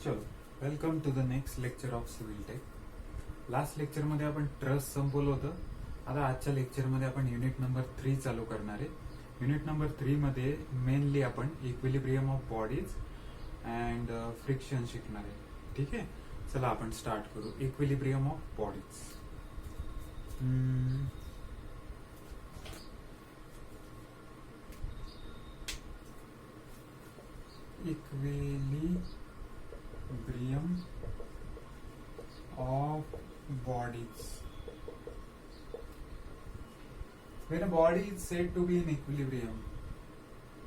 चलो, welcome to the next lecture of civil tech. Last lecture मध्ये आपण trust संपवलं होतं. आता आजच्या लेक्चर मध्ये आपण युनिट नंबर 3 चालू करणार आहे. युनिट नंबर 3 मध्ये मेनली आपण equilibrium of bodies and friction शिकणार आहे. ठीक आहे, चला आपण स्टार्ट करू. Equilibrium of bodies. Equilibrium of bodies. When a body is said to be in equilibrium,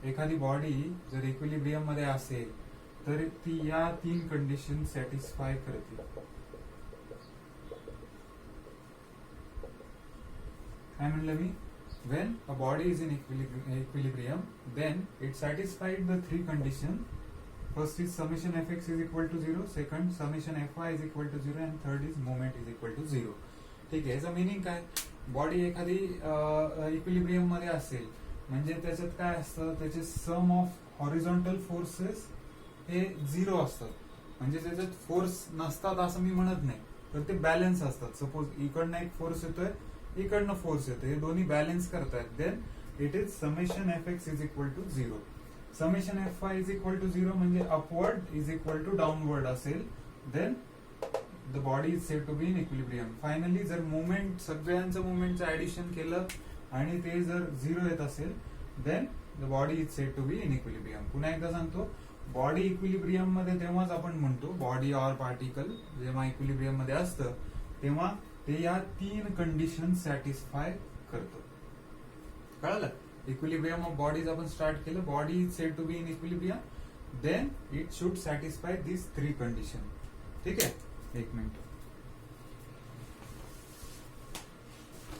एखादी बॉडी जर इक्विलिब्रियम मध्ये असेल तर ती या 3 कंडिशन सॅटिस्फाय करते. काय म्हणलं मी? When a body is in equilibrium, then it satisfied the 3 conditions. First is summation fx is equal to 0, second summation fy is equal to 0, and third is moment is equal to 0. ठीक आहे, याचा meaning काय? Body एखादी equilibrium मध्ये असेल म्हणजे त्याच्यात काय असतं, त्याचे सम ऑफ हॉरिझॉन्टल फोर्सेस हे 0 असतात. म्हणजे त्याच्यात फोर्स नसतात असं मी म्हणत नाही, तर ते बॅलन्स असतात. सपोज इकडनं एक फोर्स येतोय, इकडनं फोर्स येतोय, हे दोन्ही बॅलन्स करतात. Then it is summation F X is equal to 0. Summation F Y is equal to 0 म्हणजे upward is equal to downward असेल. Then the body is said to be in equilibrium. Finally जर movement, सगळ्यांचं मुवमेंटचं addition केलं आणि ते जर 0 येत असेल, then the body is said to be in equilibrium. पुन्हा एकदा सांगतो, बॉडी इक्विलिब्रियम मध्ये तेव्हाच आपण म्हणतो, बॉडी ऑर पार्टिकल जेव्हा इक्विलिब्रियम मध्ये असतं तेव्हा ते या 3 कंडिशन सॅटिस्फाय करतो. कळलं? इक्विलिब्रियम ऑफ बॉडीज आपण स्टार्ट केलं. Body is said to be in equilibrium, then it should satisfy this 3 condition. ठीक आहे, एक मिनिट.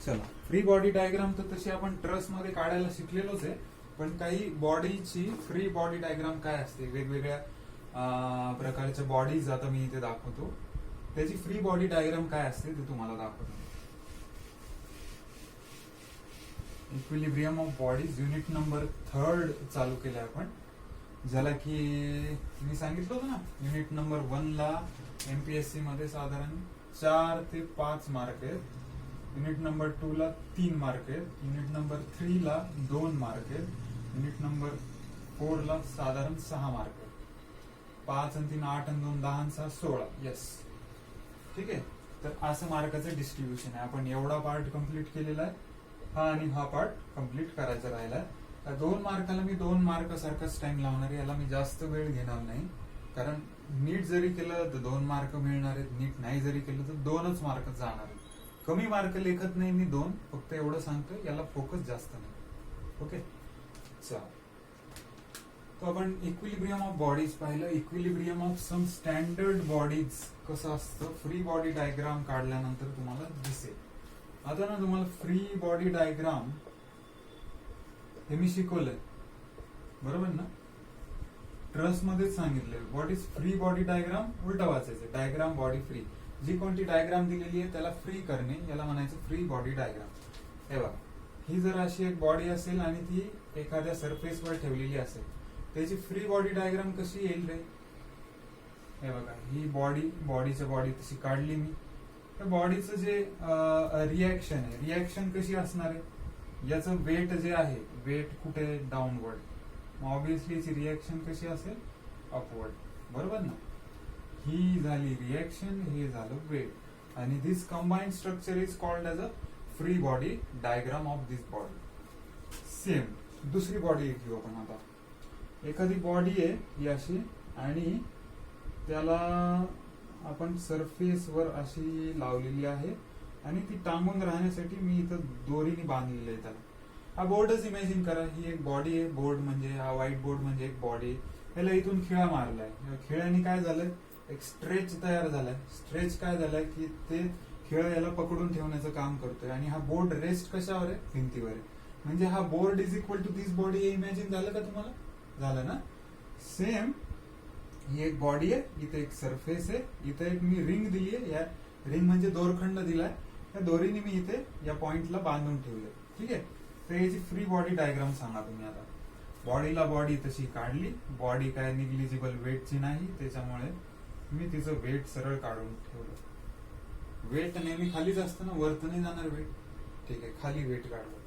चला, फ्री बॉडी डायग्राम तर तशी आपण ट्रस मध्ये काढायला शिकलेलोच आहे, पण काही बॉडीची फ्री बॉडी डायग्राम काय असते, वेगवेगळ्या प्रकारच्या बॉडीज आता मी इथे दाखवतो, त्याची फ्री बॉडी डायग्राम काय असते ते तुम्हाला दाखवतो. Equilibrium of bodies unit number 3 चालू केलाय आपण, ज्याला की मी सांगितलं होतं ना, युनिट नंबर 1 ला एमपीएससी मध्ये साधारण 4 ते 5 मार्क आहेत. युनिट नंबर 2 ला 3 मार्क आहेत. युनिट नंबर 3 ला 2 मार्क आहेत. युनिट नंबर 4 ला साधारण 6 मार्क आहेत. 5 आणि 3 8 आणि 2 10 आणि 6 16. येस, ठीक आहे. तर असं मार्काचं डिस्ट्रीब्युशन आहे. आपण एवढा पार्ट कम्प्लीट केलेला आहे, हा आणि हा पार्ट कम्प्लीट करायचा राहिला. 2 मार्काला मी 2 मार्क सारखाच टाइम लावणार आहे. याला मी जास्त वेळ घेणार नाही, कारण नीट जरी केलं तर 2 मार्क मिळणार आहेत, नीट नाही जरी केलं तर 2च मार्क जाणार आहेत. कमी मार्क लेखत नाही मी 2, फक्त एवढं सांगतो, याला फोकस जास्त नाही. ओके, चला. तो आपण इक्विलिब्रियम ऑफ बॉडीज पाहिलं. Equilibrium of some standard bodies कसं असतं, फ्री बॉडी डायग्राम काढल्यानंतर तुम्हाला दिसेल. आता ना तुम्हाला फ्री बॉडी डायग्राम हे मी शिकवलंय, बरोबर ना? ट्रस्ट मध्येच सांगितलंय what is free body diagram. उलट वाचायचं, डायग्राम बॉडी फ्री. जी कोणती डायग्राम दिलेली आहे त्याला फ्री करणे, याला म्हणायचं फ्री बॉडी डायग्राम. हे बघा, ही जर अशी एक बॉडी असेल आणि ती एखाद्या सरफेसवर ठेवलेली असेल, त्याची फ्री बॉडी डायग्राम कशी येईल रे? हे बघा, ही बॉडीची बॉडी तशी काढली मी. तर बॉडीचं जे रिॲक्शन आहे, रिॲक्शन कशी असणार आहे? याचं वेट जे आहे, वेट कुठे? डाऊनवर्ड. मग ऑब्विसली याची रिॲक्शन कशी असेल? अपवर्ड, बरोबर ना? ही झाली रिॲक्शन, हे झालं वेट, आणि this combined structure is called as a free body diagram of this body. Same दुसरी बॉडी घेऊ आपण. आता एखादी बॉडी आहे ही अशी, आणि त्याला आपण सरफेस वर अशी लावलेली आहे, आणि ती टांगून राहण्यासाठी मी इथं दोरीने बांधलेली आहे त्याला. हा बोर्डच इमॅजिन करा. ही एक बॉडी आहे, बोर्ड म्हणजे हा व्हाईट बोर्ड म्हणजे एक बॉडी. याला इथून खिळा मारलाय, खिळ्याने काय झालंय, एक स्ट्रेच तयार झालाय. स्ट्रेच काय झालाय की ते खिळा याला पकडून ठेवण्याचं काम करतोय, आणि हा बोर्ड रेस्ट कशावर आहे? भिंतीवर आहे. म्हणजे हा board is equal to this body. हे इमॅजिन झालं का तुम्हाला? झालं ना? सेम ही एक बॉडी आहे, इथे एक सरफेस आहे, इथे एक मी रिंग दिली आहे. या रिंग म्हणजे दोरखंड दिलाय, त्या दोरीने मी इथे या पॉइंटला बांधून ठेवले. ठीक आहे, तर याची फ्री बॉडी डायग्राम सांगा तुम्ही. आता बॉडीला बॉडी तशी काढली, बॉडी काय निग्लिजिबल वेटची नाही, त्याच्यामुळे मी तिचं वेट सरळ काढून ठेवलं. वेट नेहमी खालीच असतं ना, वरत नाही जाणार वेट. ठीक आहे, खाली वेट काढलं.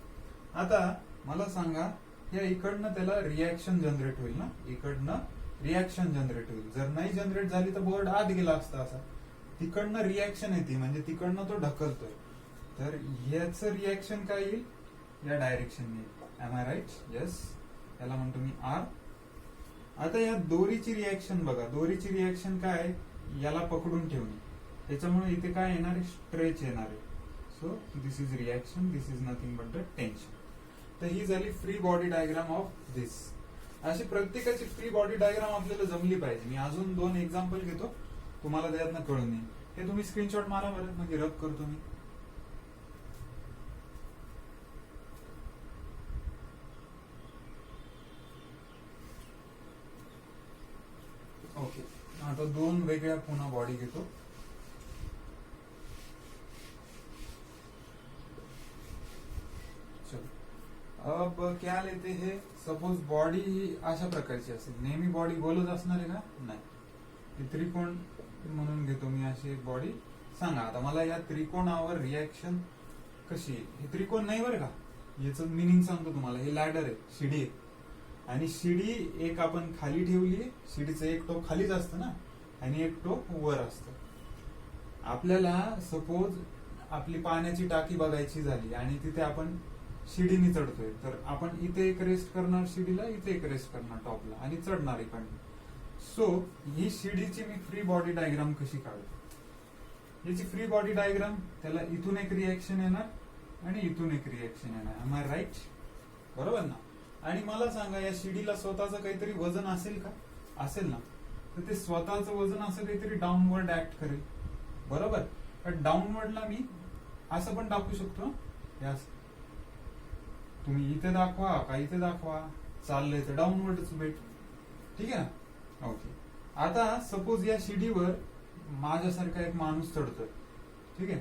आता मला सांगा, या इकडनं त्याला रिॲक्शन जनरेट होईल ना, इकडनं रिॲक्शन जनरेट होईल. जर नाही जनरेट झाली तर बोर्ड आत गेला असता असा. तिकडनं रिॲक्शन येते म्हणजे तिकडनं तो ढकलतोय. तर ह्याचं रिॲक्शन काय येईल, या डायरेक्शन येईल. Am I right? येस. याला म्हणतो मी आर. आता या दोरीची रिॲक्शन बघा, दोरीची रिॲक्शन काय, याला पकडून ठेवणे. त्याच्यामुळे इथे काय येणार आहे, स्ट्रेच येणार आहे. So this is reaction, this is nothing but the tension. तर ही झाली फ्री बॉडी डायग्राम ऑफ दिस. अशी प्रत्येकाची फ्री बॉडी डायग्राम आपल्याला जमली पाहिजे. मी अजून 2 एक्झाम्पल घेतो, तुम्हाला त्यातनं कळून येईल. हे तुम्ही स्क्रीनशॉट मारा बरं, म्हणजे रब करतो मी. ओके, आता 2 वेगळ्या पुन्हा बॉडी घेतो. अब क्या लेते हैं, सपोज बॉडी ही अशा प्रकारची असेल. नेहमी बॉडी गोलच असणार आहे का, नाही. त्रिकोण म्हणून घेतो मी अशी एक बॉडी. सांगा आता मला या त्रिकोणावर रिॲक्शन कशी येईल. हे त्रिकोण नाही बरं का, याचं मिनिंग सांगतो तुम्हाला. हे लॅडर आहे, शिडी आहे. आणि शिडी एक आपण खाली ठेवली, शिडीचं एक टोक खालीच असतं ना, आणि एक टोक वर असतं. आपल्याला सपोज आपली पाण्याची टाकी बघायची झाली आणि तिथे आपण शिडीने चढतोय, तर आपण इथे एक रेस्ट करणार शिडीला, इथे एक रेस्ट करणार टॉपला, आणि चढणार इकडनं. सो ही शिडीची मी फ्री बॉडी डायग्राम कशी काढू. याची फ्री बॉडी डायग्राम, त्याला इथून एक रिॲक्शन येणार आणि इथून एक रिॲक्शन येणार. Am I right? बरोबर ना. आणि मला सांगा, या शिडीला स्वतःचं काहीतरी वजन असेल का, असेल ना. तर ते स्वतःचं वजन असं काहीतरी डाऊनवर्ड ऍक्ट करेल, बरोबर. पण डाऊनवर्डला मी असं पण टाकू शकतो, तुम्ही इथे दाखवा का इथे दाखवा, चाललंय तर डाऊनवर्डच वेट. ठीक आहे ना. ओके, आता सपोज या शिडीवर माझ्यासारखा एक माणूस चढतोय. ठीक आहे,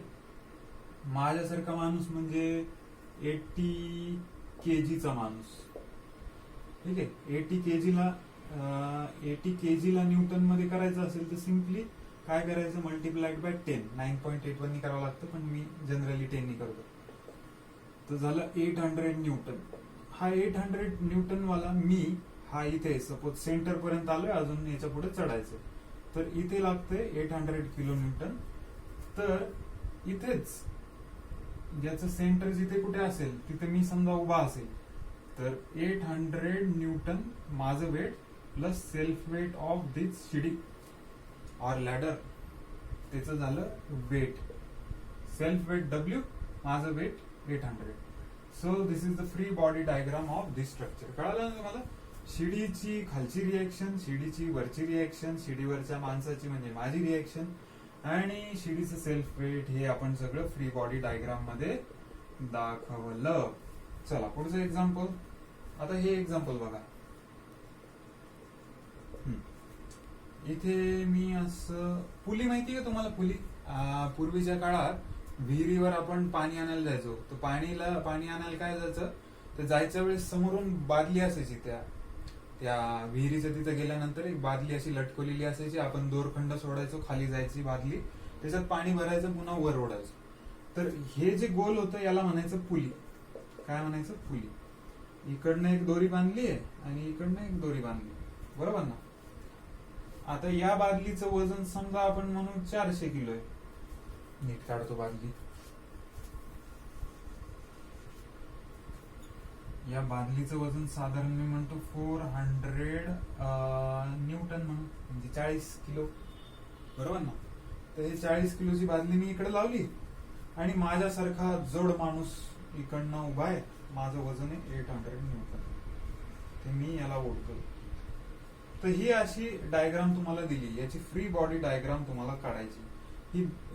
माझ्यासारखा माणूस म्हणजे 80 kg माणूस. ठीक आहे, 80 kg ला न्यूटन मध्ये करायचं असेल तर सिम्पली काय करायचं, मल्टिप्लाइड बाय 10. 9.81 नी करावं लागतं, पण मी जनरली 10 नी करतो. तर झालं 800 न्यूटन. हा 800 न्यूटन वाला मी हा इथे सपोज सेंटर पर्यंत आलोय, अजून याच्या पुढे चढायचं, तर इथे लागतंय 800 किलो न्यूटन. तर इथेच ज्याचं सेंटर जिथे कुठे असेल तिथे मी समजा उभा असेल, तर 800 न्यूटन माझं weight plus self weight of this शिडी और लॅडर, त्याचं झालं वेट. सेल्फ वेट W, माझं weight 800. So this is the free body diagram of this structure. कळालं ना तुम्हाला. शिडीची खालची रिॲक्शन, शिडीची वरची रिॲक्शन, शिडीवरच्या माणसाची म्हणजे माझी रिॲक्शन, आणि शिडीचं सेल्फ वेट, हे आपण सगळं फ्री बॉडी डायग्राम मध्ये दाखवलं. चला पुढचं एक्झाम्पल. आता हे एक्झाम्पल बघा. इथे मी असं, पुली माहिती आहे तुम्हाला, पुली. पूर्वीच्या काळात विहिरीवर आपण पाणी आणायला जायचो. तर पाणी आणायला काय जायचं, तर जायच्या वेळेस समोरून बादली असायची. त्या विहिरीच्या तिथे गेल्यानंतर एक बादली अशी लटकवलेली असायची. आपण दोरखंड सोडायचो, खाली जायची बादली, त्याच्यात पाणी भरायचं, पुन्हा वर ओढायचं. तर हे जे गोल होतं याला म्हणायचं पुली. काय म्हणायचं, पुली. इकडनं एक दोरी बांधली आहे आणि इकडनं एक दोरी बांधली, बरोबर ना. आता या बादलीचं वजन समजा आपण म्हणू 400 किलो आहे. नीट काढतो बादली. या बादलीचं वजन साधारण मी म्हणतो 400 न्यूटन म्हणून, म्हणजे 40 किलो, बरोबर ना. तर हे 40 किलोची बादली मी इकडे लावली आणि माझ्यासारखा जड माणूस इकडनं उभा आहे. माझं वजन आहे 800 न्यूटन. ते मी याला ओढतो. तर ही अशी डायग्राम तुम्हाला दिली, याची फ्री बॉडी डायग्राम तुम्हाला काढायची.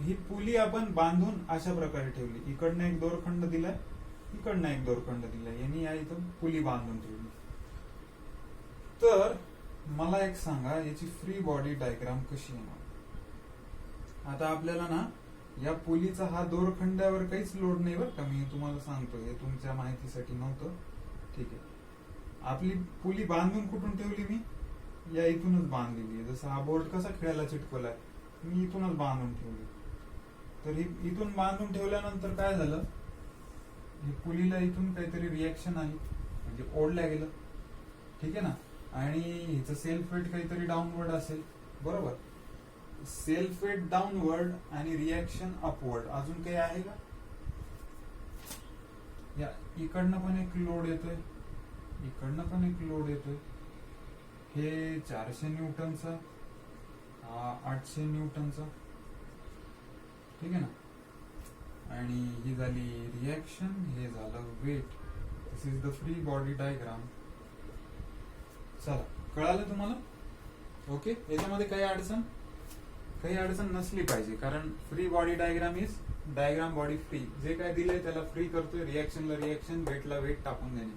ही पुली आपण बांधून अशा प्रकारे ठेवली. इकडनं एक दोरखंड दिलाय, इकडनं एक दोरखंड दिलाय, यांनी या इथं पुली बांधून ठेवली. तर मला एक सांगा, याची फ्री बॉडी डायग्राम कशी येणार. आता आपल्याला ना या पुलीचा हा दोरखंडावर काहीच लोड नाही बरं का, मी तुम्हाला सांगतो, हे तुमच्या माहितीसाठी नव्हतं. ठीक आहे, आपली पुली बांधून कुठून ठेवली मी, या इथूनच बांधलेली आहे. जसं हा बोर्ड कसा खेळायला चिटकवलाय, मी इथूनच बांधून ठेवली. तर इथून बांधून ठेवल्यानंतर काय झालं, ही पुलीला इथून काहीतरी रिॲक्शन आली, म्हणजे ओढल्या गेलं. ठीक आहे ना. आणि हिचं सेल्फ वेट काहीतरी डाऊनवर्ड असेल, बरोबर. सेल्फ वेट डाऊनवर्ड आणि रिॲक्शन अपवर्ड. अजून काही आहे का? या इकडनं पण एक लोड येतोय, इकडनं पण एक लोड येतोय. हे 400 न्यूटनचा, 800 न्यूटनचा. ठीक आहे ना. आणि ही झाली रिॲक्शन, हे झालं weight. This is the free body diagram. चला, कळालं तुम्हाला? ओके. याच्यामध्ये काही अडचण नसली पाहिजे, कारण free body diagram is diagram body free. जे काय दिलंय त्याला फ्री करतोय, रिॲक्शनला रिॲक्शन, वेटला वेट टाकून देणे.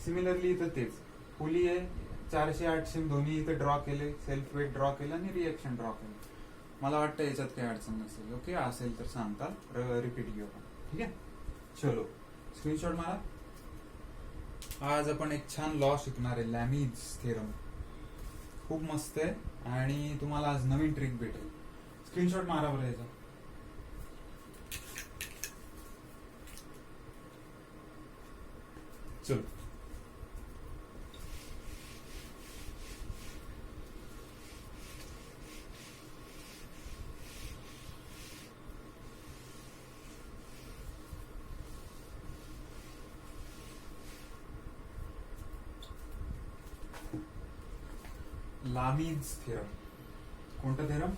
सिमिलरली इथं तेच, पुली आहे, 400 800 दोन्ही इथे ड्रॉ केले, सेल्फ वेट ड्रॉ केलं आणि रिॲक्शन ड्रॉ केलं. मला वाटतं याच्यात काही अडचण नसेल. ओके, असेल तर सांगता, रिपीट घेऊ आपण. ठीक आहे, चलो स्क्रीनशॉट मारा. आज आपण एक छान लॉ शिकणार आहे, लॅमीज थेरम. खूप मस्त आहे आणि तुम्हाला आज नवीन ट्रिक भेटेल. स्क्रीनशॉट मारा बरं याचा. चलो, लामीज थेरम. कोणता थेरम?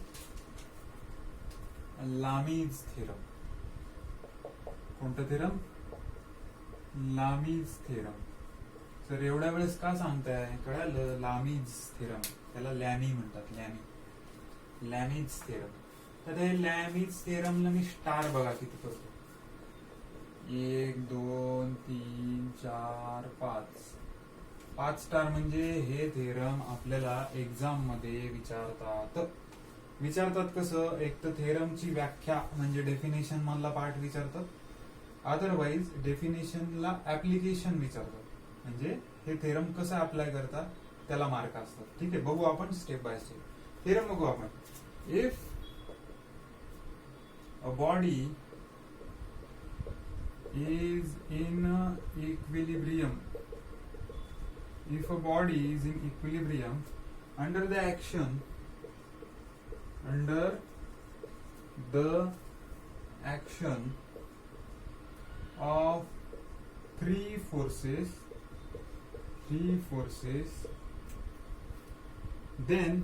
Lami's theorem. कोणता थेरम? Lami's theorem. तर एवढ्या वेळेस का सांगताय, कळालं? लामीज थेरम, त्याला लॅमी म्हणतात, लॅमी, लॅमीज थेरम. तर हे लॅमीज थेरमला मी स्टार बघा किती करतो. 1 2 3 4 5 स्टार. म्हणजे हे थेरम आपल्याला एक्झाम मध्ये विचारतात कसं? एक तर थेरमची व्याख्या म्हणजे डेफिनेशन मधला पार्ट विचारतात, अदरवाइज डेफिनेशनला ऍप्लिकेशन विचारतात. म्हणजे हे थेरम कसं अप्लाय करतात त्याला मार्क असतात. ठीक आहे, बघू आपण स्टेप बाय स्टेप. थेरम बघू आपण. If a body is in equilibrium, if a body is in equilibrium under the action of three forces, then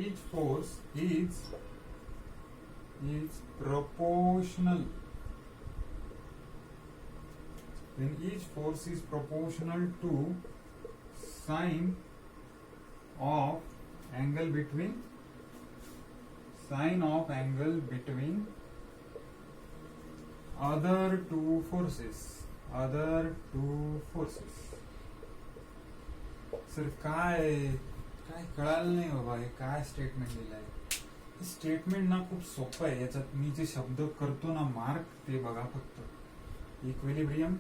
each force is proportional. Then each force is proportional to sine of angle between other two forces. Sir काय कळालं नाही बाबा, हे काय statement दिलंय? Statement ना खूप सोपं आहे. याच्यात मी जे शब्द करतो ना मार्क, ते बघा फक्त. Equilibrium,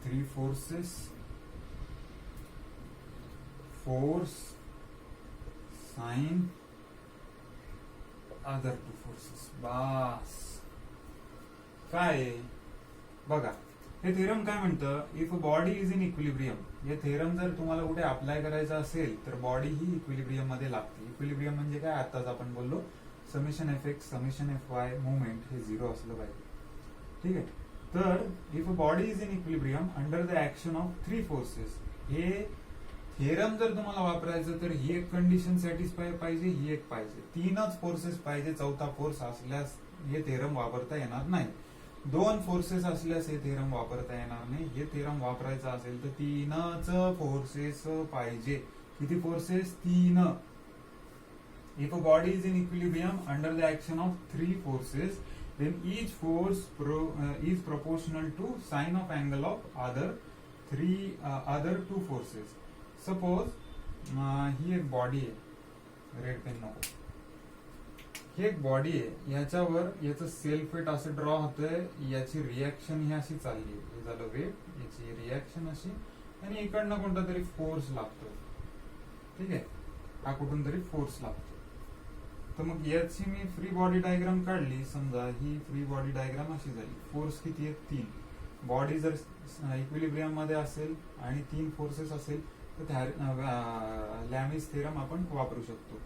3 forces, force, sine, other 2 forces. बस काय बघा. हे थेरम काय म्हणतं? If body is in equilibrium. हे थेरम जर तुम्हाला कुठे अप्लाय करायचं असेल तर बॉडी ही इक्विलिब्रियम मध्ये लागते. इक्विलिब्रियम म्हणजे काय? आताच आपण बोललो, summation F x summation F Y movement हे 0 असलं पाहिजे. ठीक आहे. तर if a body is in equilibrium under the action of 3 forces, हे थेरम जर तुम्हाला वापरायचं तर ही एक कंडिशन सॅटिस्फाय पाहिजे, ही एक पाहिजे, 3च फोर्सेस पाहिजे. चौथा फोर्स असल्यास हे थेरम वापरता येणार नाही. 2 फोर्सेस असल्यास हे थेरम वापरता येणार नाही. हे थेरम वापरायचं असेल तर 3च फोर्सेस पाहिजे. किती forces? 3. If a body is in equilibrium under the action of 3 forces, then each force is proportional to sine of angle of other 2 forces. Suppose ही एक बॉडी आहे, रेड पेन नको. ही एक बॉडी आहे, याच्यावर याचं सेल्फ वेट असं draw होतंय, याची रिॲक्शन ही अशी चालली, हे झालं वेट, याची रिॲक्शन अशी, आणि इकडनं कोणता तरी फोर्स लागतो. ठीक आहे, हा कुठून तरी फोर्स लागतो. तर मग याची मी फ्री बॉडी डायग्राम काढली, समजा ही फ्री बॉडी डायग्राम अशी झाली. फोर्स किती आहेत? 3. बॉडी जर इक्विलिब्रियम मध्ये असेल आणि 3 फोर्सेस असेल तर लॅमिस थेरम आपण वापरू शकतो.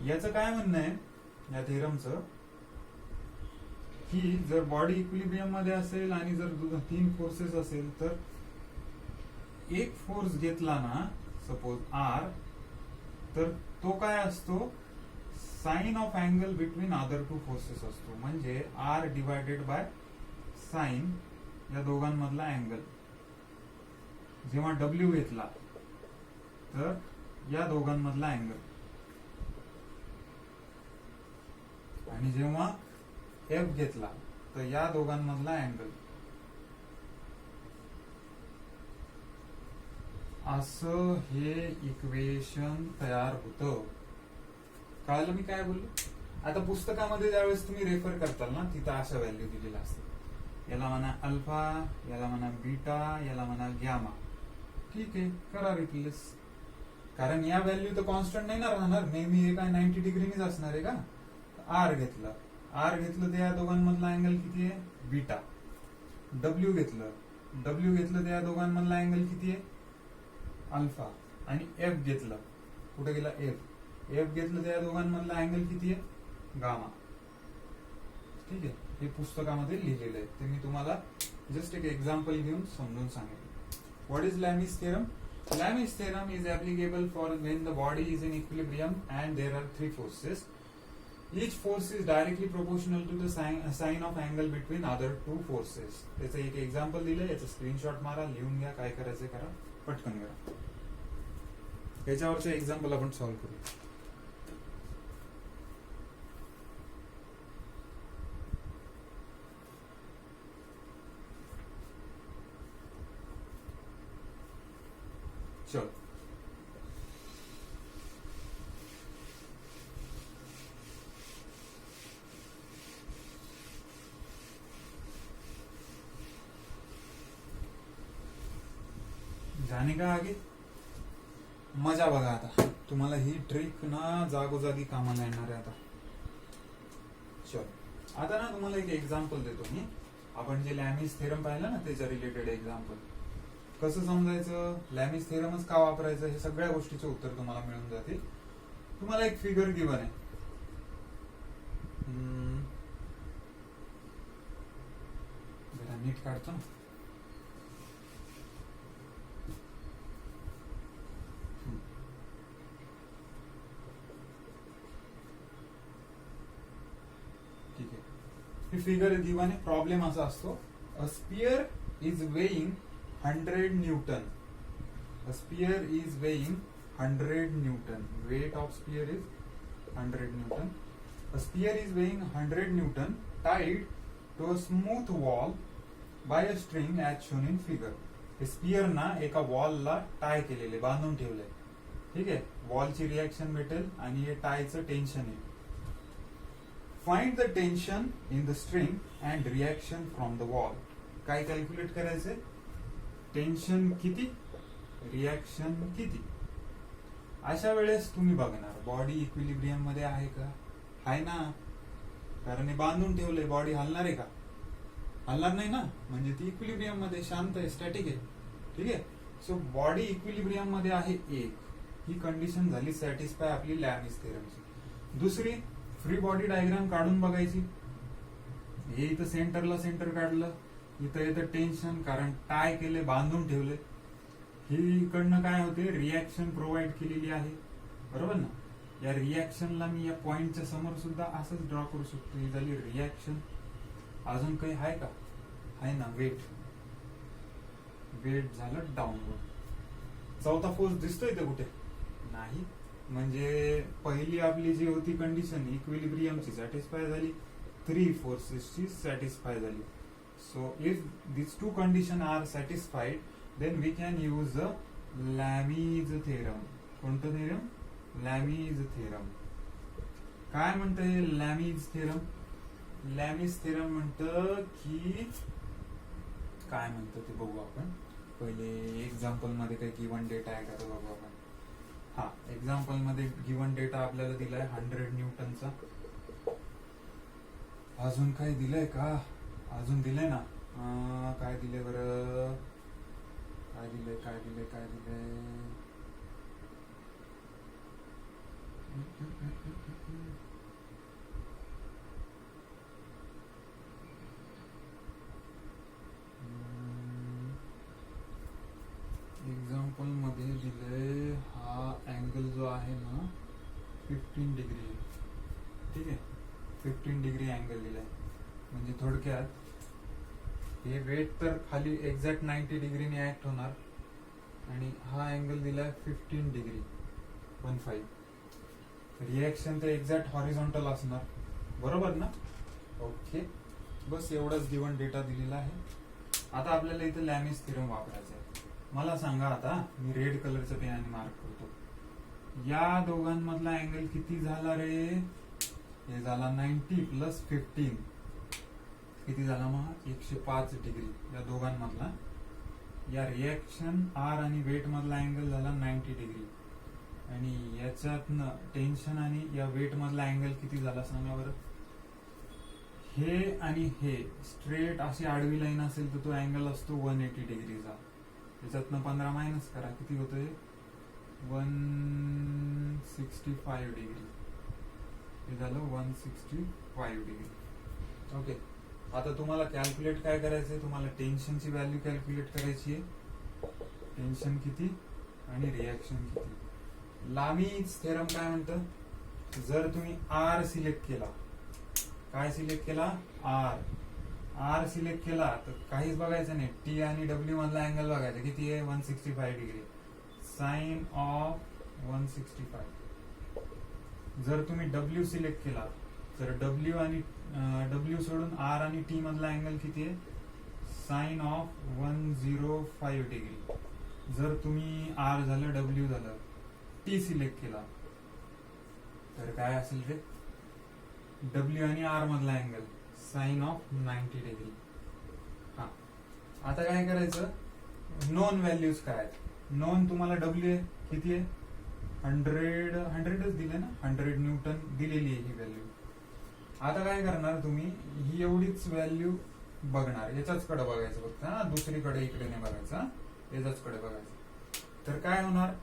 याचं काय म्हणणं आहे या थेरमचं, की जर बॉडी इक्विलिब्रियम मध्ये असेल आणि जर 3 फोर्सेस असेल तर एक फोर्स घेतला ना, सपोज आर, तर तो काय असतो? Sine of angle between other 2 forces असतो. म्हणजे आर डिवायडेड बाय साइन या दोघांमधला अँगल. जेव्हा डब्ल्यू घेतला तर या दोघांमधला अँगल, आणि जेव्हा एफ घेतला तर या दोघांमधला अँगल. असं हे इक्वेशन तयार होतं. कळलं मी काय बोललो? आता पुस्तकामध्ये ज्यावेळेस तुम्ही रेफर करताल ना, तिथं अशा व्हॅल्यू दिलेल्या असतात. याला म्हणा अल्फा, याला म्हणा बीटा, याला म्हणा गॅमा. ठीक आहे, करा रिप्लेस. कारण या व्हॅल्यू तर कॉन्स्टंट नाही ना राहणार, नेहमी हे काय 90 डिग्रीनीच असणार आहे का? आर घेतलं तर या दोघांमधला अँगल किती आहे? बीटा. डब्ल्यू घेतलं तर या दोघांमधला अँगल किती आहे? अल्फा. आणि एफ घेतलं, कुठे गेला एफ घेतलं तर या दोघांमधला अँगल किती आहे? गामा. ठीक आहे, हे पुस्तकामध्ये लिहिलेलं आहे, ते मी तुम्हाला जस्ट एक एक्झाम्पल घेऊन समजून सांगेन. What is Lami's theorem? Lami's theorem is applicable for when the body is in equilibrium and there are 3 forces. Each force is directly proportional to the sign of angle between other 2 forces. त्याचं एक example दिलंय, याचं screenshot मारा, लिहून घ्या, काय करायचं करा, पटकन करा. याच्यावरचं एक्झाम्पल आपण सॉल्व्ह करू. चल, जाने का आगे. मजा बघा आता, तुम्हाला ही ट्रिक ना जागोजागी कामाला येणार आहे आता. चल, आता ना तुम्हाला एक एक्झाम्पल देतो मी. आपण जे लॅमिस थेरम पाहिलं ना, त्याच्या रिलेटेड एक्झाम्पल. कसं समजायचं, लॅमिस थेरमच का वापरायचं, हे सगळ्या गोष्टीचे उत्तर तुम्हाला मिळून जातील. तुम्हाला एक फिगर गिवन आहे. जरा नीट काढतो ना. ठीक आहे, ही फिगर गिवन आहे. प्रॉब्लेम असा असतो, a spear is weighing 100 newton. A spear is weighing 100 Newton. Weight of spear is 100 Newton. A spear is weighing 100 Newton tied to a smooth wall by a string as shown in figure. हे sphere ना एका वॉलला tie केलेले, बांधून ठेवले. ठीक आहे, वॉलची reaction भेटेल आणि हे टायचं टेन्शन आहे. Find the tension in the string and reaction from the wall. काय कॅल्क्युलेट करायचंय? टेन्शन किती, रिॲक्शन किती. अशा वेळेस तुम्ही बघणार बॉडी इक्विलिब्रियम मध्ये आहे का? आहे ना, कारण हे बांधून ठेवले. बॉडी हलणार आहे का? हलणार नाही ना, म्हणजे ती इक्विलिब्रियम मध्ये शांत आहे, स्टॅटिक आहे. ठीक आहे, सो बॉडी इक्विलिब्रियम मध्ये आहे एक. ही कंडिशन झाली सॅटिस्फाय आपली लॅमिस थेरमची. दुसरी, फ्री बॉडी डायग्राम काढून बघायची. हे इथं सेंटरला सेंटर काढलं, इथं येतं टेन्शन, कारण टाय केले, बांधून ठेवले. ही इकडनं काय होते, रिॲक्शन प्रोव्हाइड केलेली आहे, बरोबर ना. या रिॲक्शनला मी या पॉइंटच्या समोर सुद्धा असंच ड्रॉ करू शकतो. ही झाली रिॲक्शन. अजून काही आहे का? आहे ना, वेट. वेट झालं डाऊनवर्ड. चौथा फोर्स दिसतोय इथे कुठे? नाही. म्हणजे पहिली आपली जी होती कंडिशन इक्विलिब्रियमची सॅटिस्फाय झाली, 3 फोर्सेसची सॅटिस्फाय झाली. So if these 2 conditions are satisfied, then we can use the Lami's theorem. कोणतं थेरम? लॅमिज थेरम. काय म्हणतंय लॅमीज थेरम? लॅमीज थेरम म्हणतं की काय म्हणतं ते बघू आपण. पहिले एक्झाम्पल मध्ये काही गिवन डेटा आहे का तो बघू आपण. हा, एक्झाम्पल मध्ये गिवन डेटा आपल्याला दिलाय 100 न्यूटनचा. अजून काही दिलंय का? अजून दिलंय ना. काय दिलंय बरं? काय दिलंय काय दिलंय काय दिलंय? एक्झाम्पल मध्ये दिलंय हा अँगल जो आहे ना 15 डिग्री. ठीक आहे, 15 डिग्री अँगल दिलाय. म्हणजे थोडक्यात हे वेट तर खाली एक्झॅक्ट 90 डिग्रीने ऍक्ट होणार आणि हा अँगल दिलाय 15 डिग्री 15. रिएक्शन तर एक्झॅक्ट हॉरिझॉन्टल असणार, बरोबर ना? ओके, बस एवढाच गिवन डेटा दिलेला आहे. आता आपल्याला इथं लॅमीज थेरम वापरायचा आहे. मला सांगा आता, मी रेड कलरच्या पेनाने मार्क करतो. या दोघांमधला अँगल किती झाला रे? हे झाला 90 प्लस 15. किती झाला मग? 105 डिग्री या दोघांमधला. या रिएक्शन आर आणि वेट मधला अँगल झाला 90 डिग्री. आणि याच्यातनं टेन्शन आणि या वेट मधला अँगल किती झाला सांगा बरं? हे आणि हे स्ट्रेट अशी आडवी लाईन असेल तर तो अँगल असतो 180 डिग्रीचा. त्याच्यातनं 15 मायनस करा, किती होतोय? 165 डिग्री. हे झालं 165 डिग्री. ओके, आता तुम्हाला कॅल्क्युलेट काय करायचंय? तुम्हाला टेन्शनची व्हॅल्यू कॅल्क्युलेट करायची आहे. टेन्शन किती आणि रिएक्शन किती. लामीज थेरम काय म्हणतं? जर तुम्ही आर सिलेक्ट केला, काय सिलेक्ट केला? आर सिलेक्ट केला तर काहीच बघायचं नाही. टी आणि डब्ल्यू मधला अँगल बघायचा, किती आहे? 165 डिग्री. Sign of 165. जर तुम्ही डब्ल्यू सिलेक्ट केला तर डब्ल्यू आणि डब्ल्यू सोडून आर आणि टी मधला अँगल किती आहे? Sine of 105 degree. जर तुम्ही आर झालं डब्ल्यू झालं टी सिलेक्ट केला तर काय असेल रे? डब्ल्यू आणि आर मधला अँगल साइन ऑफ 90 डिग्री. हा, आता काय करायचं? नोन व्हॅल्यूज काय आहेत? नोन तुम्हाला डब्ल्यू आहे, किती आहे? 100च दिले ना, 100 न्यूटन दिलेली आहे ही व्हॅल्यू. आता काय करणार तुम्ही? ही एवढीच व्हॅल्यू बघणार, याच्याच कडे बघायचं फक्त. हा, दुसरीकडे इकडे नाही बघायचं, याच्याच कडे बघायचं. तर काय होणार?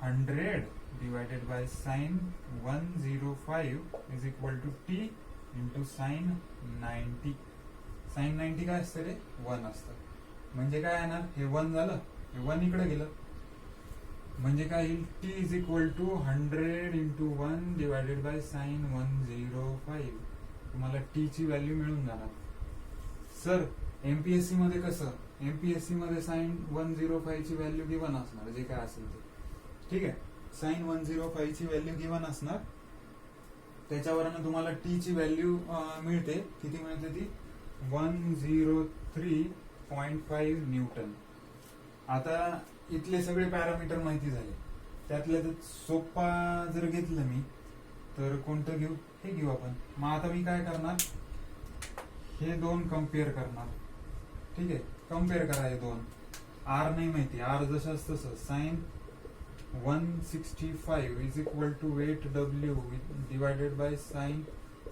100 divided by sine 105 is equal to T into sine 90. Sine 90 काय असतं रे? 1 असतं. म्हणजे काय येणार? हे 1 झालं, हे 1 इकडे गेलं. म्हणजे काय येईल? T is equal to 100 into 1 divided by sine 105. तुम्हाला टी ची व्हॅल्यू मिळून जाणार. सर एमपीएससी मध्ये कसं? एमपीएससी मध्ये साइन 105 ची व्हॅल्यू गिवन असणार, जे काय असेल ते. ठीक आहे, साइन 105 ची व्हॅल्यू गिवन असणार. त्याच्यावरनं तुम्हाला टी ची व्हॅल्यू मिळते. किती मिळते ती? 103.5 न्यूटन. आता इथले सगळे पॅरामीटर माहिती झाले. त्यातलं तर सोपा जर घेतलं मी तर कोणतं घेऊ? हे घेऊ आपण. मग आता मी काय करणार? हे दोन कम्पेअर करणार. ठीक आहे, कम्पेअर करा हे दोन. आर नाही माहिती, आर जसंच तसं. Sine 165 is equal to weight W divided by sine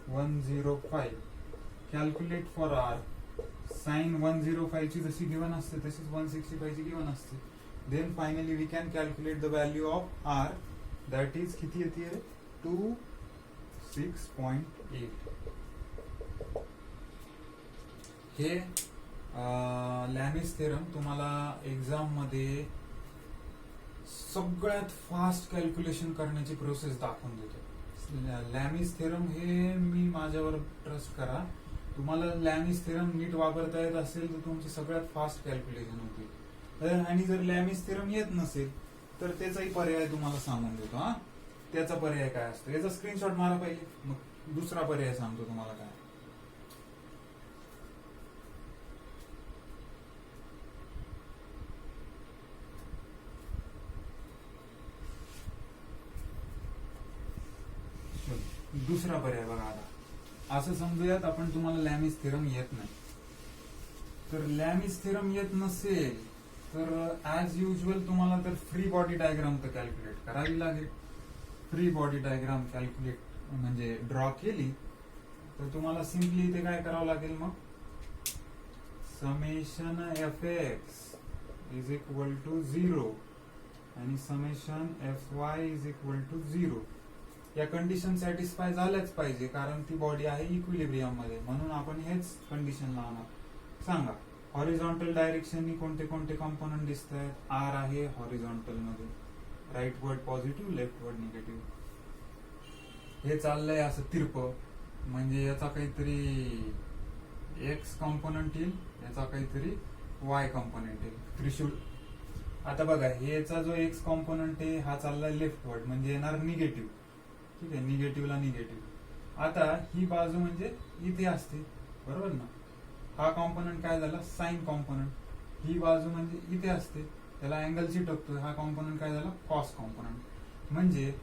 105. Calculate for R. Sine 105 ची जशी गिवन असते तशीच 165 ची गिवन असते. Then finally we can calculate the value of R. That is किती येते? 26.8. हे लॅमीज थेरम तुम्हाला एक्झाम मध्ये सगळ्यात फास्ट कॅल्क्युलेशन करण्याची प्रोसेस दाखवून देतो. लॅमीज थेरम हे मी माझ्यावर ट्रस्ट करा. तुम्हाला लॅमीज थेरम नीट वापरता येत असेल तर तुमची सगळ्यात फास्ट कॅल्क्युलेशन होते. आणि जर लॅमीज थेरम येत नसेल तर त्याचाही पर्याय तुम्हाला सांगून देतो. हा, त्याचा पर्याय काय असतो याचा स्क्रीनशॉट मारा पहिले, मग दुसरा पर्याय सांगतो तुम्हाला काय. दुसरा पर्याय बघा आता. असं समजूयात आपण तुम्हाला लॅमिस थेरम येत नाही. तर लॅमिस थेरम येत नसेल तर ऍज युजल तुम्हाला तर फ्री बॉडी डायग्राम तर कॅल्क्युलेट करावी लागेल. फ्री बॉडी डायग्राम कॅल्क्युलेट म्हणजे ड्रॉ केली तर तुम्हाला सिम्पली इथे काय करावं लागेल मग, summation F X is equal to 0 आणि summation F Y is equal to 0. या कंडिशन सॅटिस्फाय झाल्याच पाहिजे कारण ती बॉडी आहे इक्विलिब्रियम मध्ये, म्हणून आपण हेच कंडिशन लावणार. सांगा हॉरिझॉन्टल डायरेक्शननी कोणते कोणते कॉम्पोनंट दिसत आहेत. आर आहे हॉरिझॉन्टल मध्ये, rightward positive, leftward negative. हे चाललंय असं तिरप, म्हणजे याचा काहीतरी एक्स कॉम्पोनंट येईल, याचा काहीतरी वाय कॉम्पोनंट येईल, त्रिशूळ. आता बघा हेचा जो एक्स कॉम्पोनंट आहे हा चाललाय लेफ्ट वर्ड म्हणजे येणार निगेटिव्ह. ठीक आहे, निगेटिव्हला निगेटिव्ह. आता ही बाजू म्हणजे इथे असते बरोबर ना. हा कॉम्पोनंट काय झाला, साइन कॉम्पोनंट. ही बाजू म्हणजे इथे असते, त्याला अँगल चिटकतोय. हा कॉम्पोनंट काय झाला, कॉस कॉम्पोनंट. म्हणजे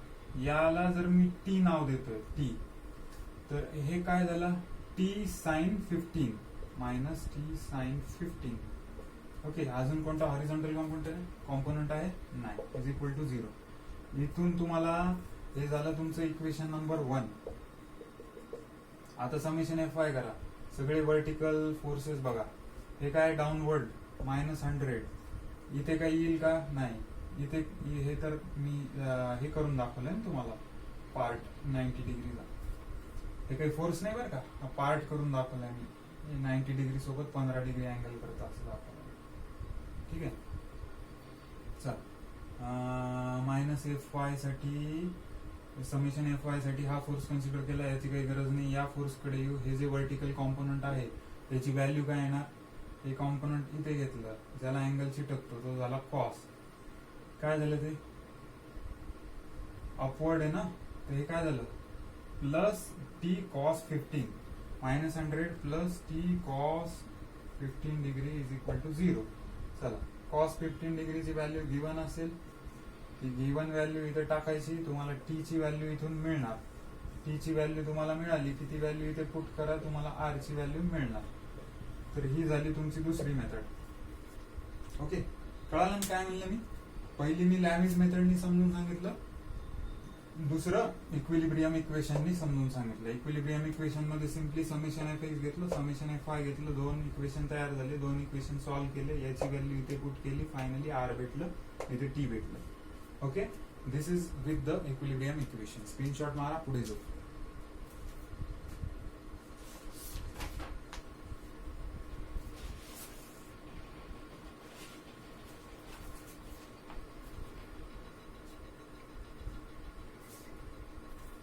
याला जर मी टी नाव देतोय टी, तर हे काय झालं, T sine 15 minus T sine 15. Okay, अजून कोणता हॉरिझॉन्टल कॉम्पोनंट आहे नाही, इज इक्वल टू 0. इथून तुम्हाला हे झालं तुमचं इक्वेशन नंबर 1. आता समेशन एफ वाय करा. सगळे वर्टिकल फोर्सेस बघा. हे काय डाऊनवर्ड -100. इथे काही येईल का, नाही. इथे हे तर मी हे करून दाखवलंय ना तुम्हाला, पार्ट 90 डिग्रीला. हे काही फोर्स नाही बरं का, पार्ट करून दाखवलाय मी. 90 डिग्री सोबत 15 डिग्री अँगल करत असं दाखवलं. ठीक आहे, चल. मायनस एफ वाय साठी, समेशन एफ वाय साठी हा फोर्स कन्सिडर केला, याची काही गरज नाही. या फोर्स कडे येऊ. हे जे वर्टिकल कॉम्पोनंट आहे त्याची व्हॅल्यू काय येणार, हे कॉम्पोनंट इथे घेतलं ज्याला अँगल चिटकतो तो झाला कॉस. काय झालं ते अपवर्ड आहे ना, तर हे काय झालं plus T cos 15 -100 plus T cos 15 degree is equal to 0. चला, कॉस 15 डिग्रीची व्हॅल्यू गिवन असेल, ती गिवन व्हॅल्यू इथे टाकायची. तुम्हाला टी ची व्हॅल्यू इथून मिळणार. टी ची व्हॅल्यू तुम्हाला मिळाली की ती व्हॅल्यू इथे पुट करा, तुम्हाला आर ची व्हॅल्यू मिळणार. तर ही झाली तुमची दुसरी मेथड. ओके, कळालं ना काय म्हणलं मी. पहिली मी लॅमिस मेथडनी समजून सांगितलं, दुसरं इक्विलिब्रियम इक्वेशननी समजून सांगितलं. इक्विलिब्रियम इक्वेशन मध्ये सिम्पली समेशन एफ एक्स घेतलं, समेशन एफ वाय घेतलं, दोन इक्वेशन तयार झाले, दोन इक्वेशन सॉल्व्ह केले, याची व्हॅल्यू इथे पुट केली, फायनली आर भेटलं, इथे टी भेटलं. Okay, this is with the equilibrium equation. Screenshot मारा, पुढे जाऊ.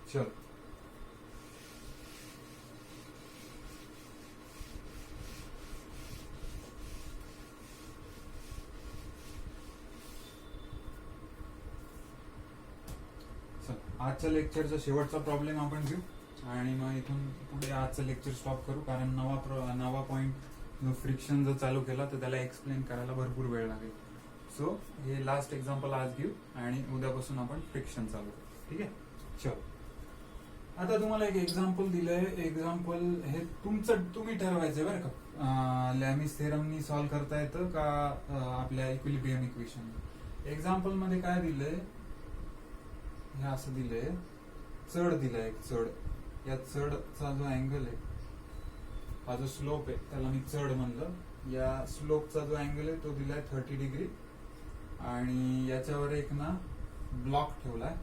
चल, आजच्या लेक्चरचा शेवटचा प्रॉब्लेम आपण घेऊ आणि मग इथून पुढे आजचं लेक्चर स्टॉप करू, कारण नवा पॉइंट जो फ्रिक्शन जर चालू केला तर त्याला एक्सप्लेन करायला भरपूर वेळ लागेल. सो हे लास्ट एक्झाम्पल आज घेऊ आणि उद्यापासून आपण फ्रिक्शन चालू करू. ठीक आहे, चल. आता तुम्हाला एक एक्झाम्पल दिलंय. एक्झाम्पल हे तुम्ही ठरवायचंय बरं का, लॅमिस थेरमनी सॉल्व्ह करता येतं का आपल्या इक्विलिब्रियम इक्वेशन. एक्झाम्पल मध्ये काय दिलंय, हे असं दिलंय, चढ दिलाय एक चढ. या चढचा जो अँगल आहे, हा जो स्लोप आहे त्याला मी चढ म्हणलं. या स्लोपचा जो अँगल आहे तो दिलाय 30 डिग्री आणि याच्यावर एक ना ब्लॉक ठेवलाय.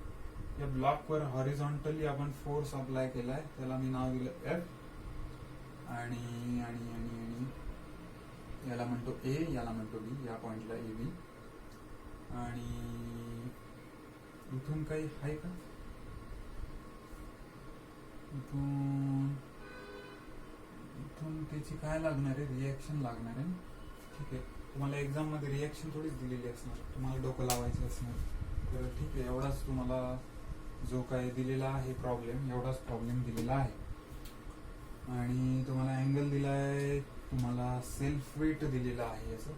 या ब्लॉकवर हॉरिझॉन्टली आपण फोर्स अप्लाय केलाय, त्याला मी नाव दिलं एफ. आणि आणि आणि आणि याला म्हणतो ए, याला म्हणतो बी, या पॉइंटला ए बी. आणि इथून काही आहे का, इथून त्याची काय लागणार आहे, रिएक्शन लागणार आहे. ठीक आहे, तुम्हाला एक्झाम मध्ये रिएक्शन थोडीच दिलेली असणार, तुम्हाला डोकं लावायचं असणार. तर ठीक आहे, एवढाच तुम्हाला जो काही दिलेला आहे प्रॉब्लेम, एवढाच प्रॉब्लेम दिलेला आहे. आणि तुम्हाला अँगल दिलाय, तुम्हाला सेल्फ वेट दिलेला आहे. याचं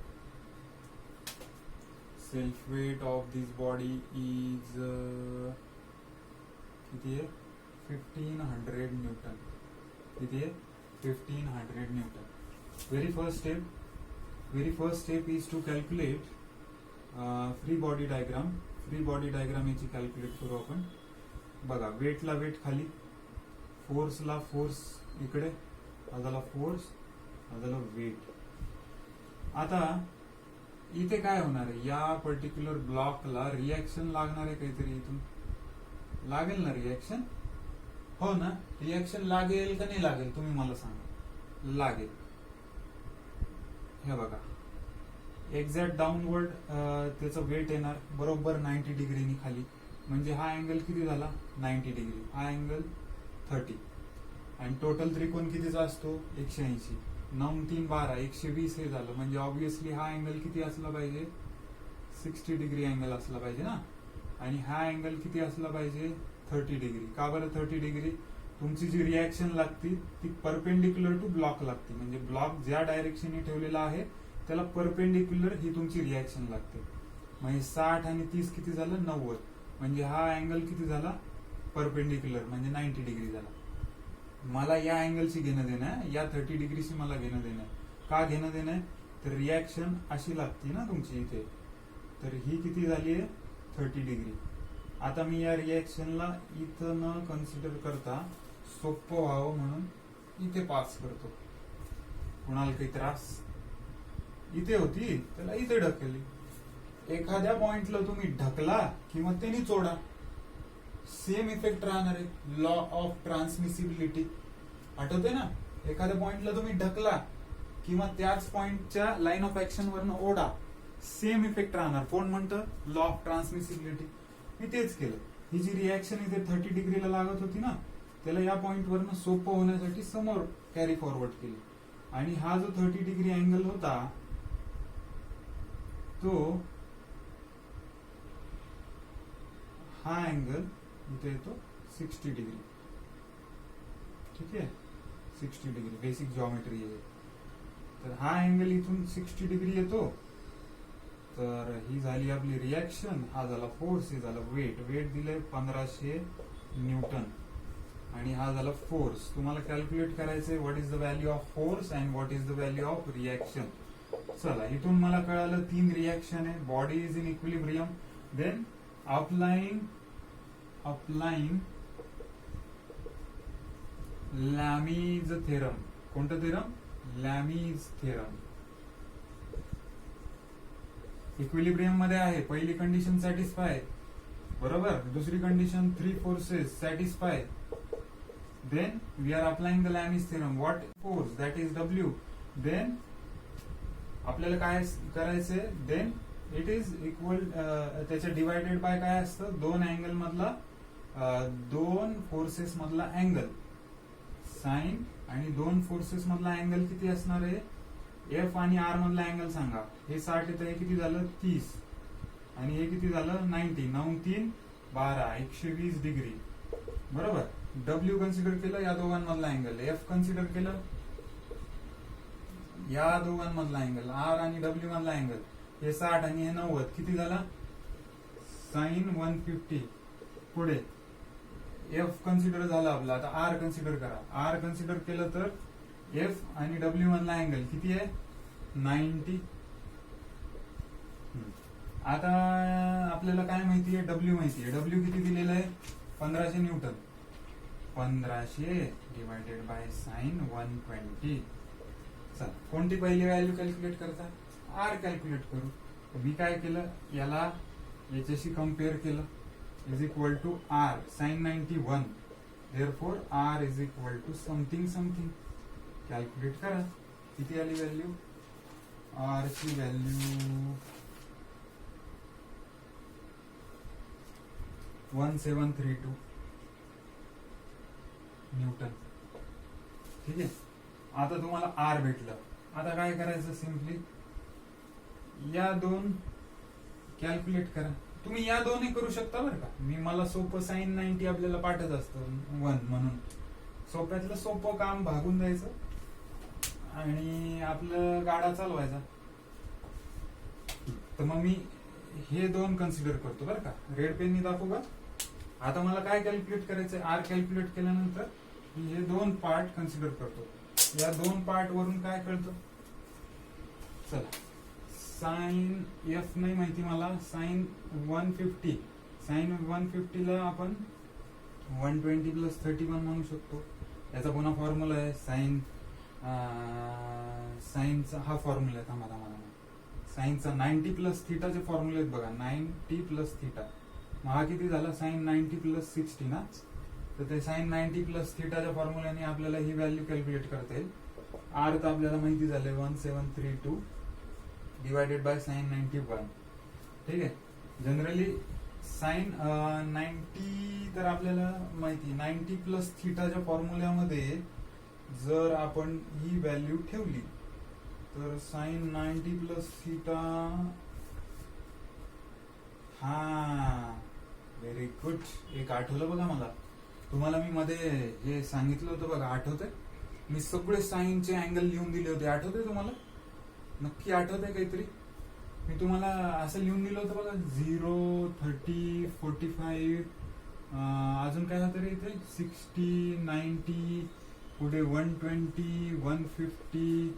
self weight of this body is किती आहे, 1500 न्यूटन. किती आहे? 1500 newton. Very first step is to calculate free body diagram. Free body diagram याची कॅल्क्युलेट करू आपण. बघा, वेटला वेट खाली, फोर्सला फोर्स इकडे, हा झाला फोर्स, हा झाला वेट. आता इथे काय होणार आहे? या पर्टिक्युलर ब्लॉकला रिॲक्शन लागणार आहे काहीतरी. इथून लागेल ना रिॲक्शन? हो ना, रिॲक्शन लागेल का नाही लागेल तुम्ही मला सांगा. लागेल. हे बघा, एक्झॅक्ट डाऊनवर्ड त्याचं वेट येणार बरोबर 90 डिग्रीनी खाली. म्हणजे हा अँगल किती झाला? 90 डिग्री. हा अँगल 30. आणि टोटल त्रिकोण कितीचा असतो? 180. 9 3 12 120 हे झालं. म्हणजे ऑब्विसली हा अँगल किती असला पाहिजे? 60 डिग्री अँगल असला पाहिजे ना. आणि हा अँगल किती असला पाहिजे? 30 डिग्री. का बरं 30 डिग्री? तुमची जी रिॲक्शन लागती ती परपेंडिक्युलर टू ब्लॉक लागते. म्हणजे ब्लॉक ज्या डायरेक्शनने ठेवलेला आहे त्याला परपेंडिक्युलर ही तुमची रिॲक्शन लागते. म्हणजे 60 आणि 30 किती झालं? 90. म्हणजे हा अँगल किती झाला? परपेंडिक्युलर, म्हणजे 90 डिग्री झाला. मला या अँगलशी घेणं देणं आहे, या 30 डिग्रीशी मला घेणं देणं आहे. का घेणं देणं आहे? तर रिॲक्शन अशी लागते ना तुमची इथे. तर ही किती झाली आहे? 30 डिग्री. आता मी या रिॲक्शनला इथं न कन्सिडर करता सोपं व्हावं म्हणून इथे पास करतो. कुणाला काही त्रास? इथे होती त्याला इथे ढकलली. एखाद्या पॉइंटला तुम्ही ढकला किंवा त्यांनी चोडा, सेम इफेक्ट राहणार आहे. लॉ ऑफ ट्रान्समिसिबिलिटी आठवते ना? एखाद्या पॉइंटला तुम्ही ढकला किंवा त्याच पॉइंटच्या लाईन ऑफ ऍक्शन वरनं ओढा, सेम इफेक्ट राहणार. कोण म्हणतं? Law of ट्रान्समिसिबिलिटी. मी तेच केलं. ही जी रिॲक्शन इथे 30 डिग्रीला लागत होती ना, त्याला या पॉइंट वरनं सोपं होण्यासाठी समोर कॅरी फॉरवर्ड केली. आणि हा जो 30 डिग्री अँगल होता तो हा अँगल इथे येतो 60 डिग्री. ठीक आहे, 60 डिग्री बेसिक जॉमेट्री आहे. तर हा अँगल इथून 60 डिग्री येतो. तर ही झाली आपली रिॲक्शन, हा झाला फोर्स, हे झालं वेट. वेट दिलंय 1500 न्यूटन आणि हा झाला फोर्स. तुम्हाला कॅल्क्युलेट करायचंय what is the value of force and what is the value of reaction. चला, इथून मला कळालं 3 रिॲक्शन आहे. Body is in equilibrium. Then applying Lami's theorem. कोणतं थेरम? Lami's theorem. इक्विलिब्रियम मध्ये आहे. पहिली कंडिशन सॅटिस्फाय, बरोबर. दुसरी condition 3 forces satisfy. Then we are applying the Lami's theorem. What force? That is W. Then आपल्याला काय करायचंय? देन इट इज इक्वल, त्याच्या डिवायडेड बाय काय असतं? 2 अँगल मधला, 2 फोर्सेस मधला अँगल साइन. आणि 2 फोर्सेस मधला अँगल किती असणार आहे? एफ आणि आर मधला अँगल सांगा. हे 60 येतं, हे किती झालं? 30. आणि हे किती झालं? 90. 9 3 12 120 डिग्री, बरोबर. डब्ल्यू कन्सिडर केलं, या दोघांमधला अँगल. एफ कन्सिडर केलं, या दोघांमधला अँगल. आर आणि डब्ल्यू मधला अँगल. हे 60 आणि हे 90 किती झाला? साइन 150. पुढे एफ कन्सिडर झाला आपला. आता आर कन्सिडर करा. आर कन्सिडर केलं तर एफ आणि डब्ल्यू मधला अँगल किती आहे? 90. आता आपल्याला काय माहिती आहे? डब्ल्यू माहिती आहे. डब्ल्यू किती दिलेलं आहे? 1500 न्यूटन. 1500 divided by sign 120. चला, कोणती पहिली व्हॅल्यू कॅल्क्युलेट करता? आर कॅल्क्युलेट करू. मी काय केलं? याला याच्याशी कम्पेअर केलं. Is equal to R sine 91. Therefore R is equal to something something. Calculate करा. किती आली व्हॅल्यू? आर ची व्हॅल्यू 1732 न्यूटन. ठीक आहे. आता तुम्हाला आर भेटलं. आता काय करायचं? सिम्पली या 2 कॅल्क्युलेट करा. तुम्ही या 2 करू शकता बरं का. मला सोपं साइन 90 आपल्याला पाठच असतं 1 म्हणून. सोप्यातलं सोपं काम भागून द्यायचं आणि आपलं गाडा चालवायचा. तर मग मी हे 2 कन्सिडर करतो बरं का. रेड पेननी दाखवू का? आता मला काय कॅल्क्युलेट करायचंय, आर कॅल्क्युलेट केल्यानंतर मी हे दोन पार्ट कन्सिडर करतो. या दोन पार्ट वरून काय कळतं, चला साइन एफ नाही माहिती मला, साइन 150, साइन 150 ला आपण 120 प्लस 31 म्हणू शकतो. याचा पुन्हा फॉर्म्युला आहे साइनचा हा फॉर्म्युला आहे. थांबा साइनचा 90 प्लस थिटाचे फॉर्म्युले आहेत बघा, 90 प्लस थिटा. मग हा किती झाला, साइन 90 प्लस 60 ना. तर ते साइन 90 प्लस थिटाच्या फॉर्म्युल्याने आपल्याला ही व्हॅल्यू कॅल्क्युलेट करता येईल. आर तर आपल्याला माहिती झाले 1732 डिवायडेड बाय साइन 91. ठीक आहे. जनरली साइन 90 तर आपल्याला माहिती 90 प्लस थिटाच्या फॉर्म्युल्यामध्ये जर आपण ही व्हॅल्यू ठेवली तर साइन 90 प्लस थिटा, हा व्हेरी गुड. एक आठवलं बघा मला, तुम्हाला मी मध्ये हे सांगितलं होतं बघा, आठवतंय? मी सगळे साइनचे अँगल लिहून दिले होते, आठवतंय तुम्हाला? नक्की आठवतंय काहीतरी? मी तुम्हाला असं लिहून दिलं होतं बघा, 0, 30, 45, अजून काय होतं रे इथे, 60, 90, पुढे 120, 150,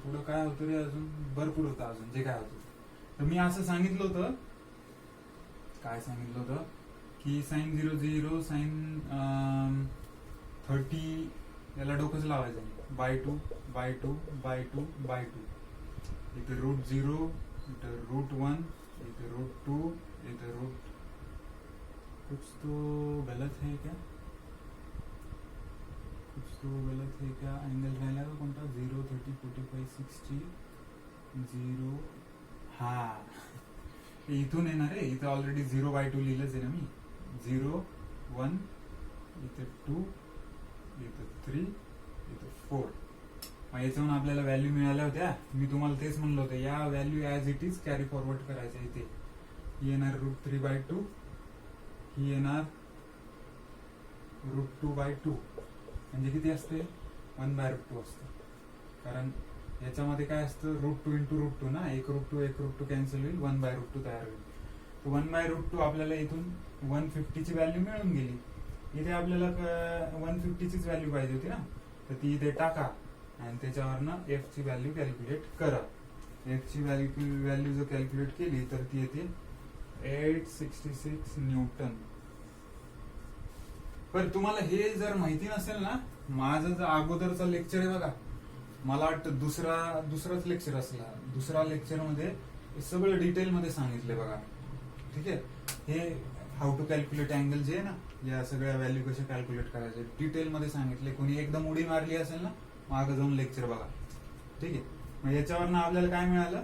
पुढं काय होतं रे अजून, भरपूर होतं अजून जे काय होतं. तर मी असं सांगितलं होतं, काय सांगितलं होतं की साइन 00, साइन 30 याला डोकंच लावायचं नाही, बाय 2, इथे √0, इथे √1, इथे √2, इथे कुछ तो गलत है क्या, एंगल राहिला का कोणता, 0, 30, 45, 60, 0, हा इथून येणार आहे. इथे ऑलरेडी 0/2 लिहिलंच आहे ना मी, 0, 1, इथे 2, इथे 3, इथे 4. मग याच्याहून आपल्याला व्हॅल्यू मिळाल्या होत्या. मी तुम्हाला तेच म्हणलं होतं, या value as it is carry forward करायच्या. इथे ही येणार √3/2, ही येणार √2/2, म्हणजे किती असते, 1/√2 असते. कारण याच्यामध्ये काय असतं, √2 × √2 ना, एक √2 कॅन्सल होईल, 1/√2 तयार होईल. तर 1/√2 आपल्याला इथून 150 ची व्हॅल्यू मिळून गेली. इथे आपल्याला 150 चीच व्हॅल्यू पाहिजे होती ना, तर ती इथे टाका आणि त्याच्यावरनं एफ ची व्हॅल्यू कॅल्क्युलेट करा. एफ ची व्हॅल्यू जर कॅल्क्युलेट केली तर ती येते 866 न्यूटन. पण तुम्हाला हे जर माहिती नसेल ना, माझं जर अगोदरचा लेक्चर आहे बघा, मला वाटतं दुसराच लेक्चर असला, दुसरा लेक्चर मध्ये सगळं डिटेल मध्ये सांगितलंय बघा. ठीक आहे. हे हाऊ टू कॅल्क्युलेट अँगल जे आहे ना, या सगळ्या व्हॅल्यू कशा कॅल्क्युलेट करायचे डिटेल मध्ये सांगितले. कोणी एकदम उडी मारली असेल ना, मागं जाऊन लेक्चर बघा. ठीक आहे. मग याच्यावरनं आपल्याला काय मिळालं,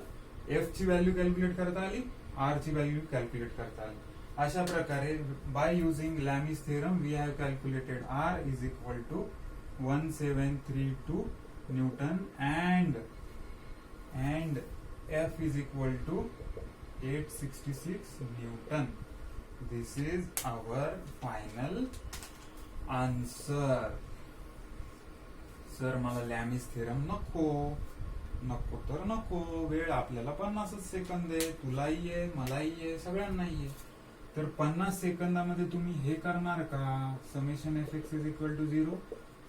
एफ ची व्हॅल्यू कॅल्क्युलेट करता आली, आर ची व्हॅल्यू कॅल्क्युलेट करता आली. अशा प्रकारे by using Lami's theorem we have calculated R is equal to 1732 newton and F is equal to 866 Newton. This is our final answer. Sir मला लॅमीज थेरम नको तर नको, वेळ आपल्याला 50 सेकंद आहे, तुलाही आहे, मलाही आहे, सगळ्यांनाही आहे. तर 50 सेकंदामध्ये तुम्ही हे करणार का, summation fx is equal to 0,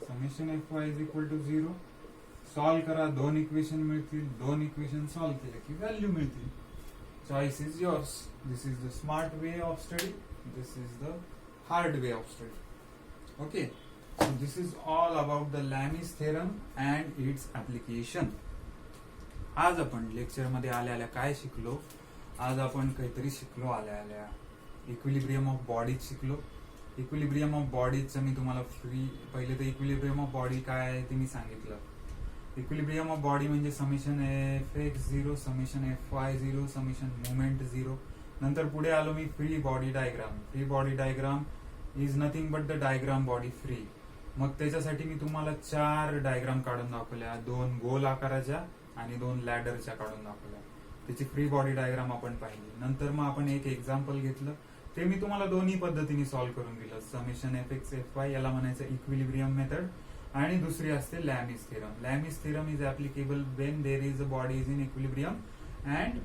summation fy is equal to 0, solve करा, 2 इक्वेशन मिळतील, 2 इक्वेशन सॉल्व केले की व्हॅल्यू मिळतील. Choice is yours. This is the smart way of study, this is the hard way of study. Okay, so this is all about the Lami's theorem and its application. आज आपण lecture मध्ये आल्या काय शिकलो, आज आपण काहीतरी शिकलो आल्या इक्विलिब्रियम ऑफ बॉडीज शिकलो. इक्विलिब्रियम ऑफ बॉडीजचं मी तुम्हाला पहिले तर इक्विलिब्रियम ऑफ बॉडी काय आहे ते मी सांगितलं. इक्विलिब्रियम ऑफ बॉडी म्हणजे summation fx 0, summation fy 0, summation movement 0. नंतर पुढे आलो मी free body diagram. Free body diagram is nothing but the diagram body free. मग त्याच्यासाठी मी तुम्हाला 4 डायग्राम काढून दाखवल्या, 2 गोल आकाराच्या आणि 2 लॅडरच्या काढून दाखवल्या. त्याची फ्री बॉडी डायग्राम आपण पाहिली. नंतर मग आपण एक एक्झाम्पल घेतलं, ते मी तुम्हाला दोन्ही पद्धतीने सॉल्व्ह करून दिलं. समेशन fx fy याला म्हणायचं इक्विलिब्रियम मेथड, आणि दुसरी असते Lami's theorem. Lami's theorem is applicable when there is a body is in equilibrium and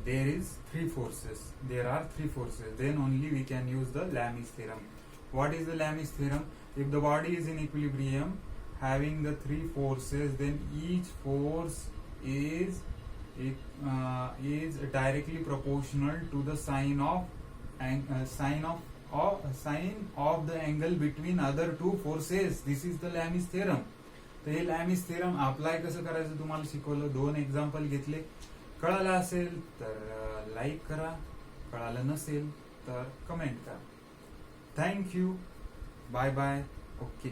there is three forces. There are three forces. Then only we can use the Lami's theorem. What is the Lami's theorem? If the body is in equilibrium, having the three forces, then each force is directly proportional to the sine of the angle between other two forces. This is the Lami's theorem. तर हे लॅमिस theorem apply कसं करायचं तुम्हाला शिकवलं. 2 example घेतले. कळालं असेल तर लाईक करा, कळालं नसेल तर कमेंट करा. थँक्यू. Bye bye. ओके.